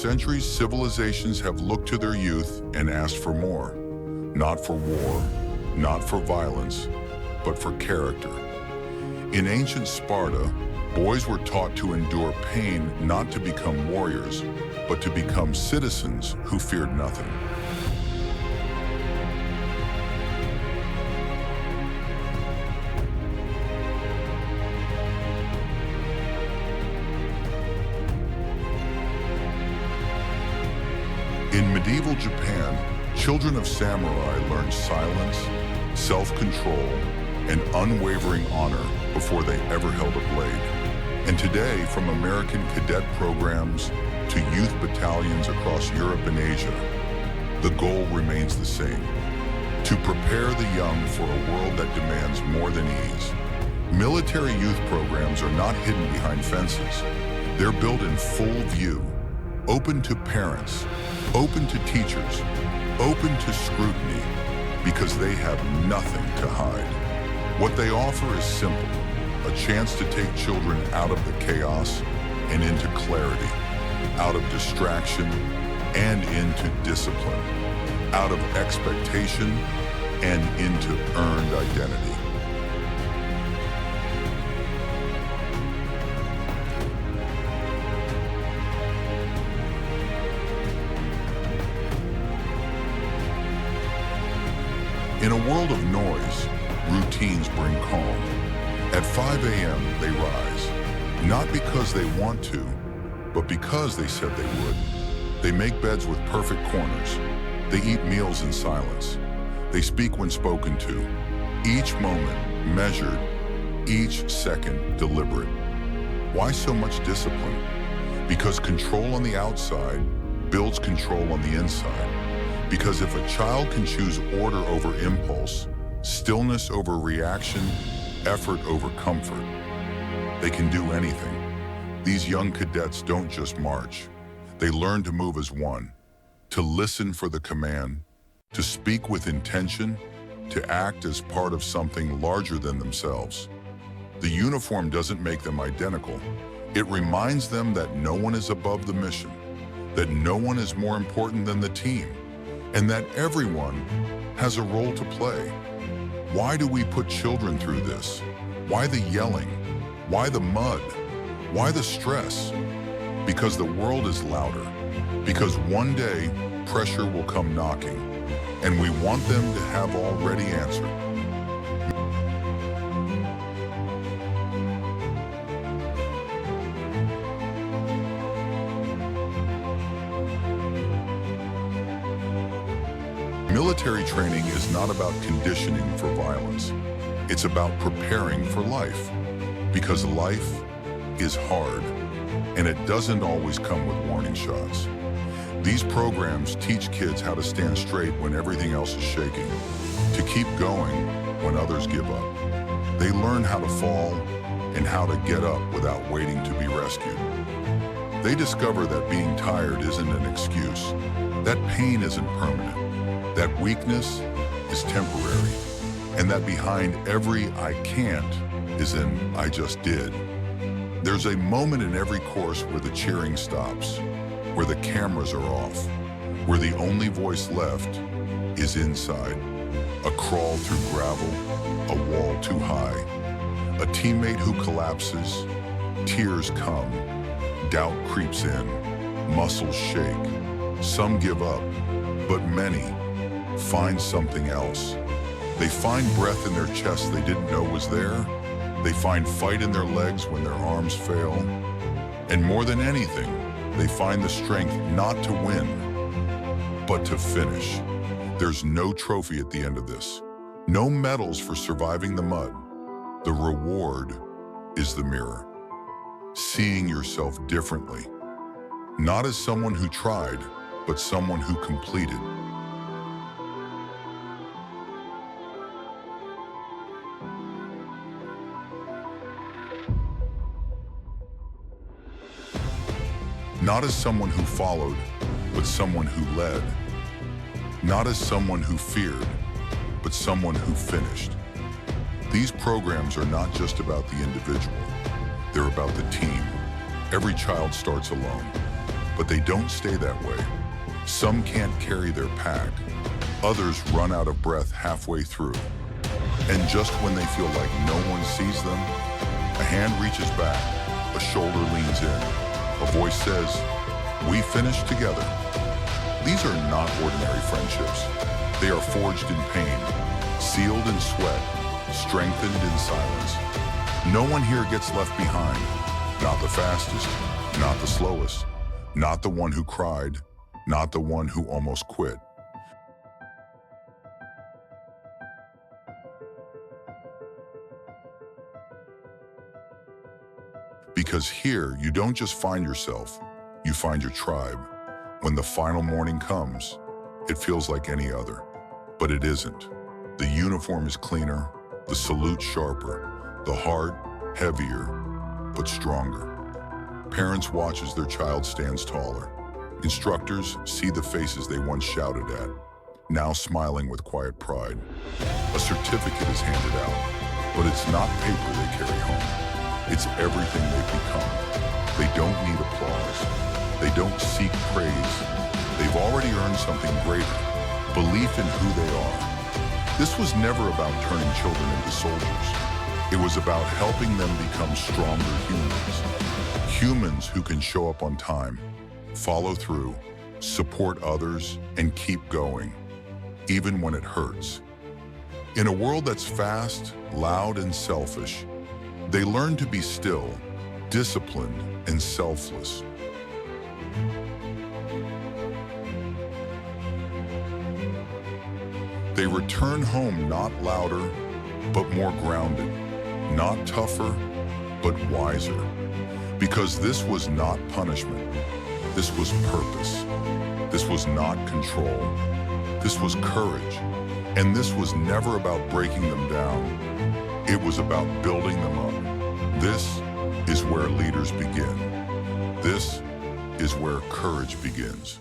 centuries, civilizations have looked to their youth and asked for more. Not for war, not for violence, but for character. In ancient Sparta, boys were taught to endure pain not to become warriors, but to become citizens who feared nothing. In medieval Japan, children of samurai learned silence, self-control, and unwavering honor before they ever held a blade. And today, from American cadet programs to youth battalions across Europe and Asia, the goal remains the same: to prepare the young for a world that demands more than ease. Military youth programs are not hidden behind fences. They're built in full view, open to parents, open to teachers, open to scrutiny, because they have nothing to hide. What they offer is simple: a chance to take children out of the chaos and into clarity, out of distraction and into discipline, out of expectation and into earned identity. In a world of noise, routines bring calm. At 5 a.m., they rise, not because they want to, but because they said they would. They make beds with perfect corners. They eat meals in silence. They speak when spoken to. Each moment measured, each second deliberate. Why so much discipline? Because control on the outside builds control on the inside. Because if a child can choose order over impulse, stillness over reaction, effort over comfort, they can do anything. These young cadets don't just march. They learn to move as one, to listen for the command, to speak with intention, to act as part of something larger than themselves. The uniform doesn't make them identical. It reminds them that no one is above the mission, that no one is more important than the team, and that everyone has a role to play. Why do we put children through this? Why the yelling? Why the mud? Why the stress? Because the world is louder. Because one day, pressure will come knocking, and we want them to have already answered. Military training is not about conditioning for violence. It's about preparing for life. Because life is hard, and it doesn't always come with warning shots. These programs teach kids how to stand straight when everything else is shaking, to keep going when others give up. They learn how to fall and how to get up without waiting to be rescued. They discover that being tired isn't an excuse, that pain isn't permanent, that weakness is temporary, and that behind every "I can't" is an "I just did." There's a moment in every course where the cheering stops, where the cameras are off, where the only voice left is inside. A crawl through gravel, a wall too high, a teammate who collapses, tears come, doubt creeps in, muscles shake. Some give up, but many find something else. They find breath in their chests they didn't know was there. They find fight in their legs when their arms fail. And more than anything, they find the strength not to win, but to finish. There's no trophy at the end of this. No medals for surviving the mud. The reward is the mirror. Seeing yourself differently. Not as someone who tried, but someone who completed. Not as someone who followed, but someone who led. Not as someone who feared, but someone who finished. These programs are not just about the individual. They're about the team. Every child starts alone, But they don't stay that way. Some can't carry their pack. Others run out of breath halfway through. And just when they feel like no one sees them, a hand reaches back, a shoulder leans in, a voice says, "We finished together." These are not ordinary friendships. They are forged in pain, sealed in sweat, strengthened in silence. No one here gets left behind. Not the fastest, not the slowest, not the one who cried, not the one who almost quit. Because here, you don't just find yourself, you find your tribe. When the final morning comes, it feels like any other, but it isn't. The uniform is cleaner, the salute sharper, the heart heavier, but stronger. Parents watch as their child stands taller. Instructors see the faces they once shouted at, now smiling with quiet pride. A certificate is handed out, but it's not paper they carry home. It's everything they've become. They don't need applause. They don't seek praise. They've already earned something greater, belief in who they are. This was never about turning children into soldiers. It was about helping them become stronger humans. Humans who can show up on time, follow through, support others, and keep going, even when it hurts. In a world that's fast, loud, and selfish, they learn to be still, disciplined, and selfless. They return home not louder, but more grounded, not tougher, but wiser. Because this was not punishment. This was purpose. This was not control. This was courage. And this was never about breaking them down. It was about building them up. This is where leaders begin. This is where courage begins.